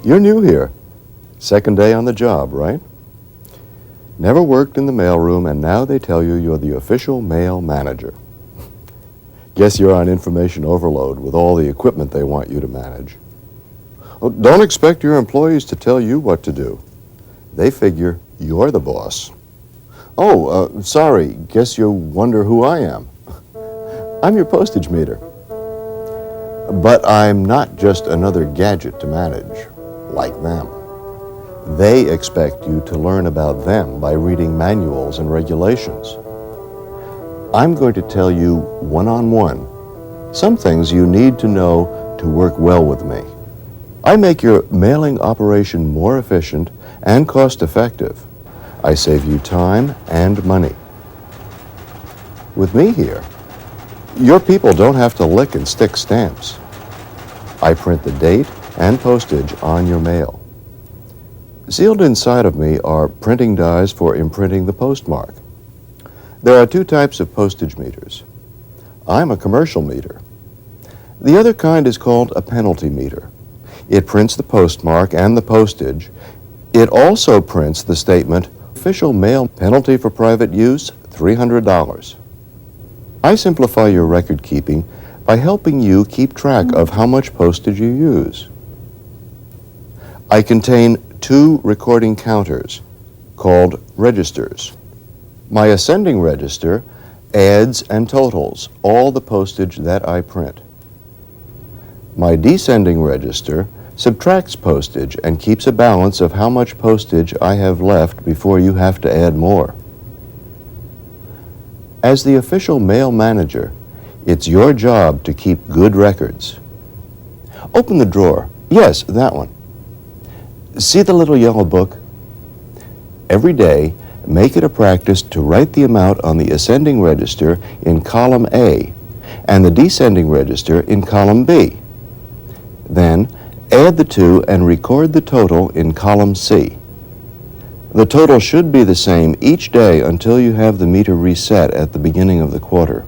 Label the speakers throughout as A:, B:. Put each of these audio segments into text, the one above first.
A: You're new here. Second day on the job, right? Never worked in the mailroom, and now they tell you you're the official mail manager. Guess you're on information overload with all the equipment they want you to manage. Well, don't expect your employees to tell you what to do. They figure you're the boss. Oh, sorry, guess you wonder who I am. I'm your postage meter. But I'm not just another gadget to manage, like them. They expect you to learn about them by reading manuals and regulations. I'm going to tell you one-on-one some things you need to know to work well with me. I make your mailing operation more efficient and cost-effective. I save you time and money. With me here, your people don't have to lick and stick stamps. I print the date and postage on your mail. Sealed inside of me are printing dies for imprinting the postmark. There are two types of postage meters. I'm a commercial meter. The other kind is called a penalty meter. It prints the postmark and the postage. It also prints the statement, official mail penalty for private use, $300. I simplify your record keeping by helping you keep track of how much postage you use. I contain two recording counters called registers. My ascending register adds and totals all the postage that I print. My descending register subtracts postage and keeps a balance of how much postage I have left before you have to add more. As the official mail manager, it's your job to keep good records. Open the drawer. Yes, that one. See the little yellow book? Every day, make it a practice to write the amount on the ascending register in column A and the descending register in column B. Then, add the two and record the total in column C. The total should be the same each day until you have the meter reset at the beginning of the quarter.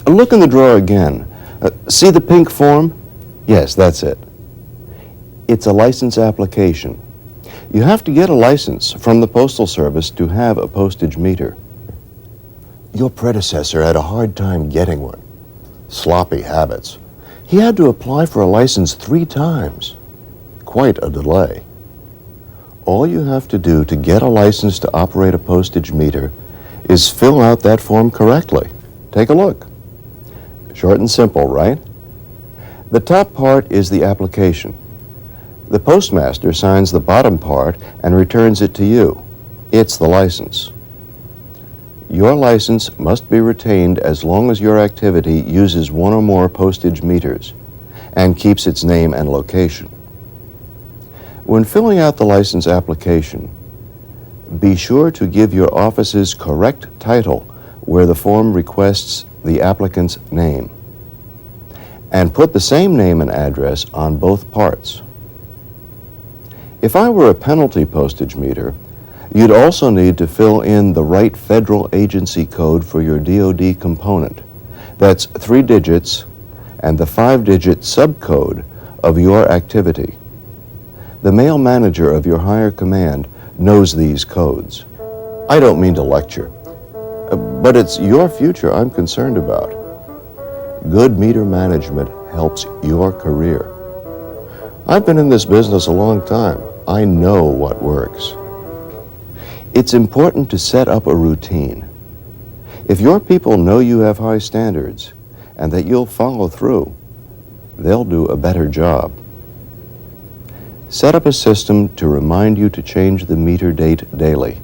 A: Look in the drawer again. See the pink form? Yes, that's it. It's a license application. You have to get a license from the Postal Service to have a postage meter. Your predecessor had a hard time getting one. Sloppy habits. He had to apply for a license 3 times. Quite a delay. All you have to do to get a license to operate a postage meter is fill out that form correctly. Take a look. Short and simple, right? The top part is the application. The postmaster signs the bottom part and returns it to you. It's the license. Your license must be retained as long as your activity uses one or more postage meters and keeps its name and location. When filling out the license application, be sure to give your office's correct title where the form requests the applicant's name, and put the same name and address on both parts. If I were a penalty postage meter, you'd also need to fill in the right federal agency code for your DoD component. That's 3 digits and the 5-digit subcode of your activity. The mail manager of your higher command knows these codes. I don't mean to lecture, but it's your future I'm concerned about. Good meter management helps your career. I've been in this business a long time. I know what works. It's important to set up a routine. If your people know you have high standards and that you'll follow through, they'll do a better job. Set up a system to remind you to change the meter date daily.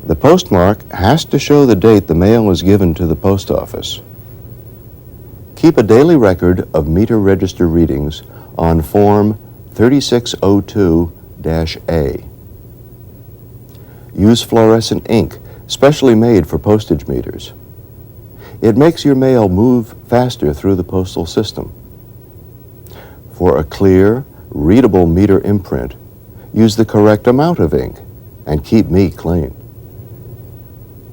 A: The postmark has to show the date the mail was given to the post office. Keep a daily record of meter register readings on Form 3602-A. Use fluorescent ink, specially made for postage meters. It makes your mail move faster through the postal system. For a clear, readable meter imprint, use the correct amount of ink and keep me clean.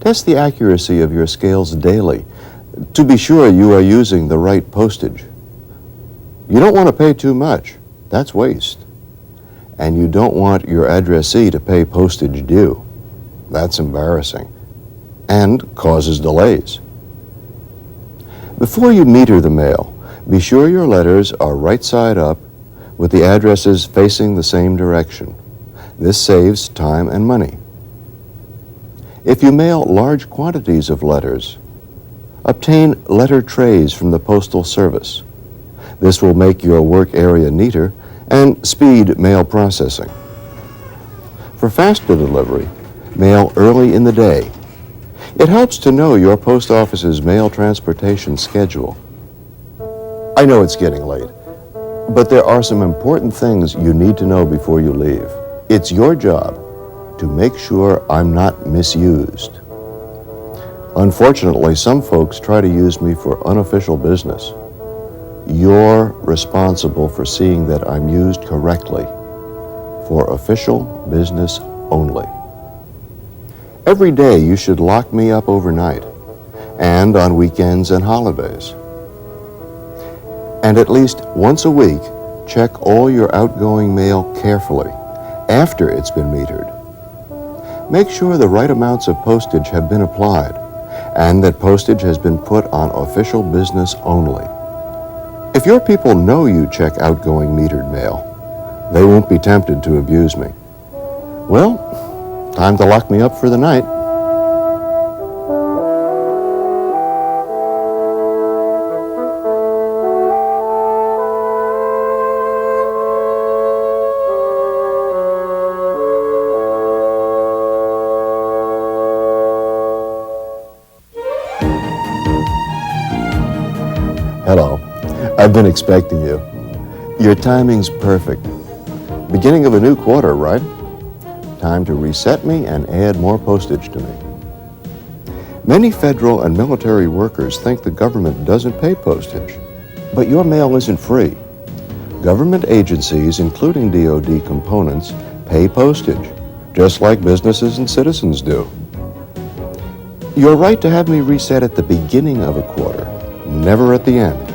A: Test the accuracy of your scales daily to be sure you are using the right postage. You don't want to pay too much. That's waste. And you don't want your addressee to pay postage due. That's embarrassing and causes delays. Before you meter the mail, be sure your letters are right side up with the addresses facing the same direction. This saves time and money. If you mail large quantities of letters, obtain letter trays from the Postal Service. This will make your work area neater and speed mail processing. For faster delivery, mail early in the day. It helps to know your post office's mail transportation schedule. I know it's getting late, but there are some important things you need to know before you leave. It's your job to make sure I'm not misused. Unfortunately, some folks try to use me for unofficial business. You're responsible for seeing that I'm used correctly for official business only. Every day you should lock me up overnight and on weekends and holidays. And at least once a week, check all your outgoing mail carefully after it's been metered. Make sure the right amounts of postage have been applied and that postage has been put on official business only. If your people know you check outgoing metered mail, they won't be tempted to abuse me. Well, time to lock me up for the night. Hello. I've been expecting you. Your timing's perfect. Beginning of a new quarter, right? Time to reset me and add more postage to me. Many federal and military workers think the government doesn't pay postage, but your mail isn't free. Government agencies, including DoD components, pay postage, just like businesses and citizens do. You're right to have me reset at the beginning of a quarter, never at the end.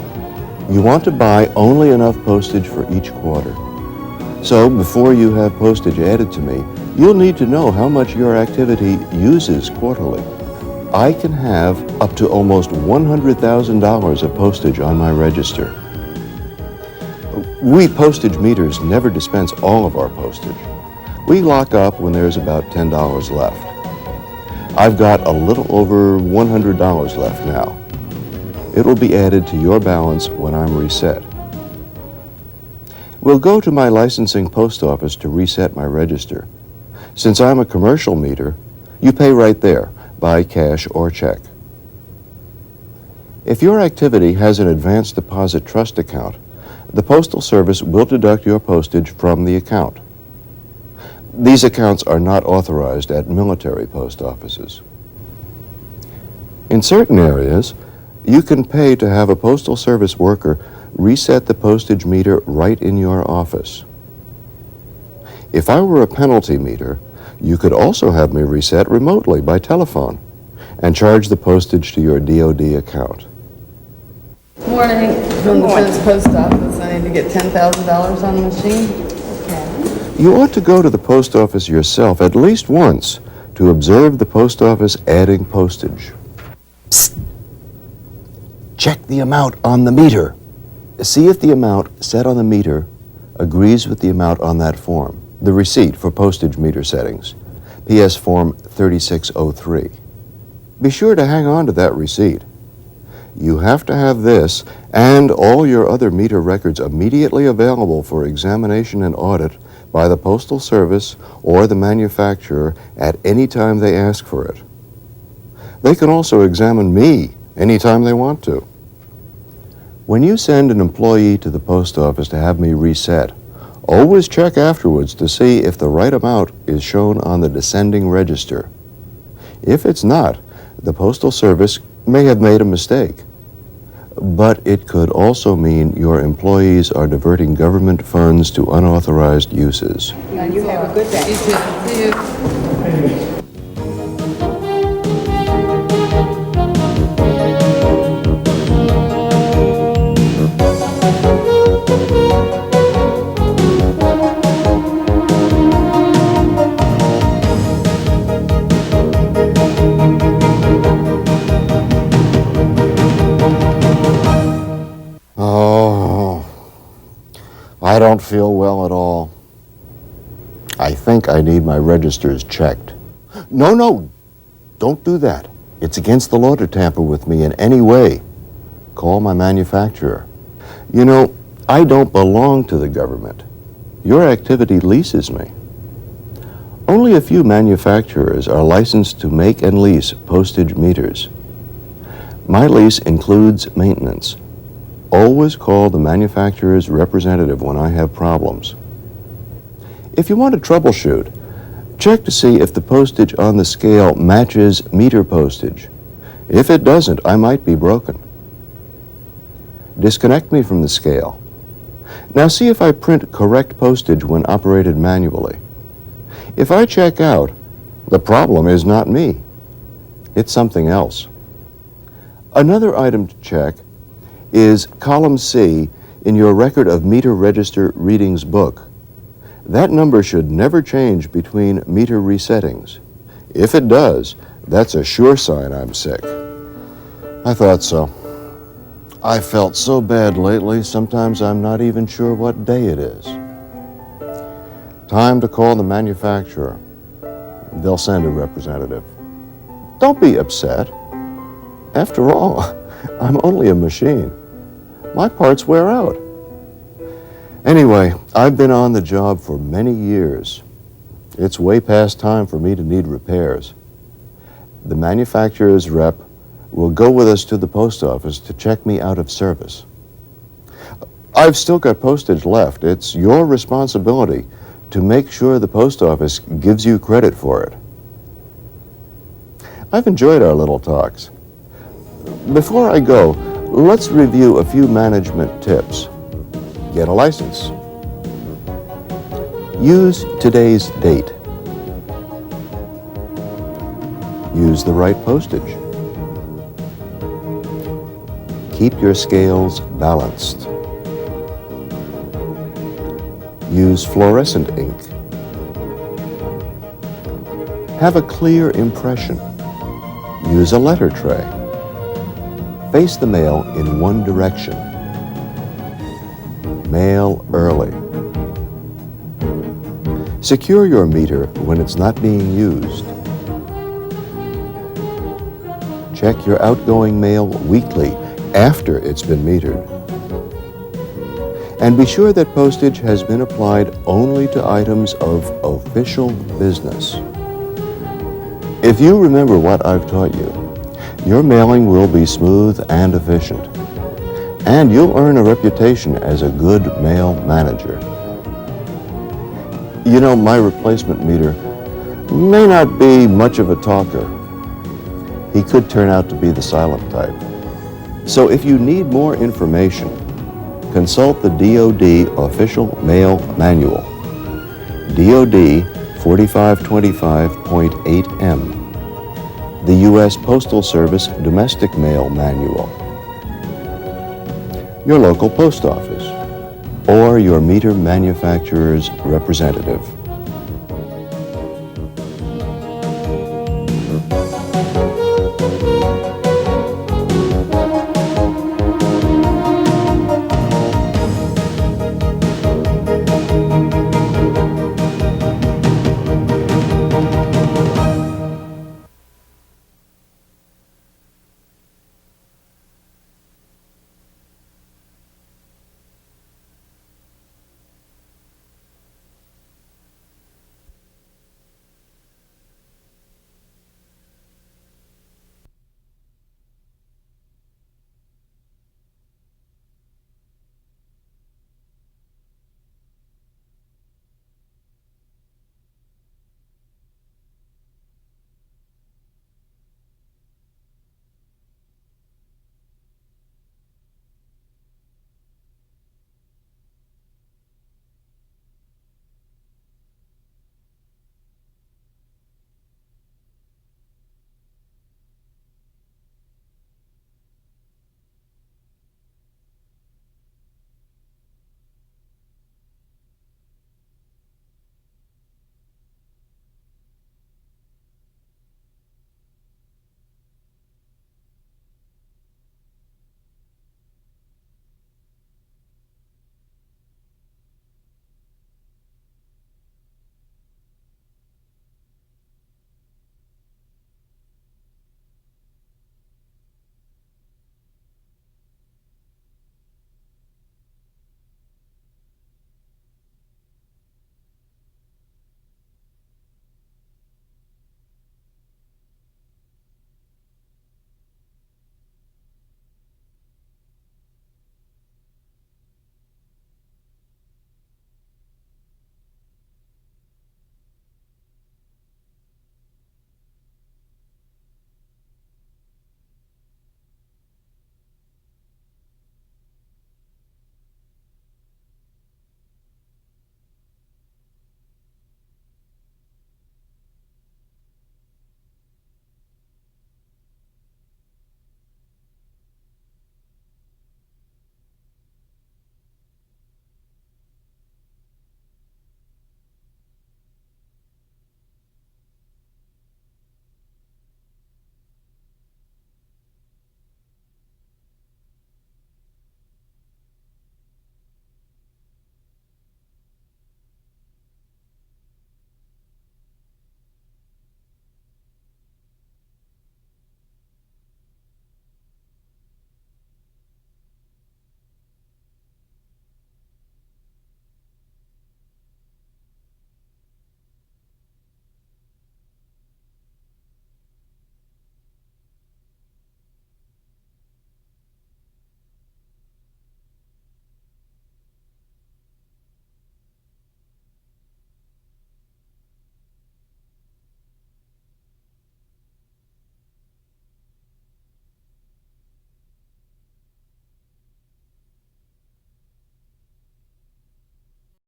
A: You want to buy only enough postage for each quarter. So before you have postage added to me, you'll need to know how much your activity uses quarterly. I can have up to almost $100,000 of postage on my register. We postage meters never dispense all of our postage. We lock up when there's about $10 left. I've got a little over $100 left now. It will be added to your balance when I'm reset. We'll go to my licensing post office to reset my register. Since I'm a commercial meter, you pay right there, by cash or check. If your activity has an advance deposit trust account, the Postal Service will deduct your postage from the account. These accounts are not authorized at military post offices. In certain areas, you can pay to have a Postal Service worker reset the postage meter right in your office. If I were a penalty meter, you could also have me reset remotely by telephone and charge the postage to your DoD account.
B: Morning, from the Defense Post Office. I need to get $10,000 on the machine. Okay.
A: You ought to go to the post office yourself at least once to observe the post office adding postage. Psst. Check the amount on the meter. See if the amount set on the meter agrees with the amount on that form, the receipt for postage meter settings, PS Form 3603. Be sure to hang on to that receipt. You have to have this and all your other meter records immediately available for examination and audit by the Postal Service or the manufacturer at any time they ask for it. They can also examine me anytime they want to. When you send an employee to the post office to have me reset, always check afterwards to see if the right amount is shown on the descending register. If it's not, the Postal Service may have made a mistake. But it could also mean your employees are diverting government funds to unauthorized uses.
B: And you have a good day.
C: You too. See you.
A: don't feel well at all. I think I need my registers checked. No, don't do that. It's against the law to tamper with me in any way. Call my manufacturer. You know, I don't belong to the government. Your activity leases me. Only a few manufacturers are licensed to make and lease postage meters. My lease includes maintenance. Always call the manufacturer's representative when I have problems. If you want to troubleshoot, check to see if the postage on the scale matches meter postage. If it doesn't, I might be broken. Disconnect me from the scale. Now see if I print correct postage when operated manually. If I check out, the problem is not me. It's something else. Another item to check is column C in your record of meter register readings book. That number should never change between meter resettings. If it does, that's a sure sign I'm sick. I thought so. I felt so bad lately, sometimes I'm not even sure what day it is. Time to call the manufacturer. They'll send a representative. Don't be upset. After all, I'm only a machine. My parts wear out. Anyway, I've been on the job for many years. It's way past time for me to need repairs. The manufacturer's rep will go with us to the post office to check me out of service. I've still got postage left. It's your responsibility to make sure the post office gives you credit for it. I've enjoyed our little talks. Before I go, let's review a few management tips. Get a license. Use today's date. Use the right postage. Keep your scales balanced. Use fluorescent ink. Have a clear impression. Use a letter tray. Face the mail in one direction. Mail early. Secure your meter when it's not being used. Check your outgoing mail weekly after it's been metered. And be sure that postage has been applied only to items of official business. If you remember what I've taught you, your mailing will be smooth and efficient, and you'll earn a reputation as a good mail manager. You know, my replacement meter may not be much of a talker. He could turn out to be the silent type. So if you need more information, consult the DoD Official Mail Manual, DoD 4525.8M, the U.S. Postal Service Domestic Mail Manual, your local post office, or your meter manufacturer's representative.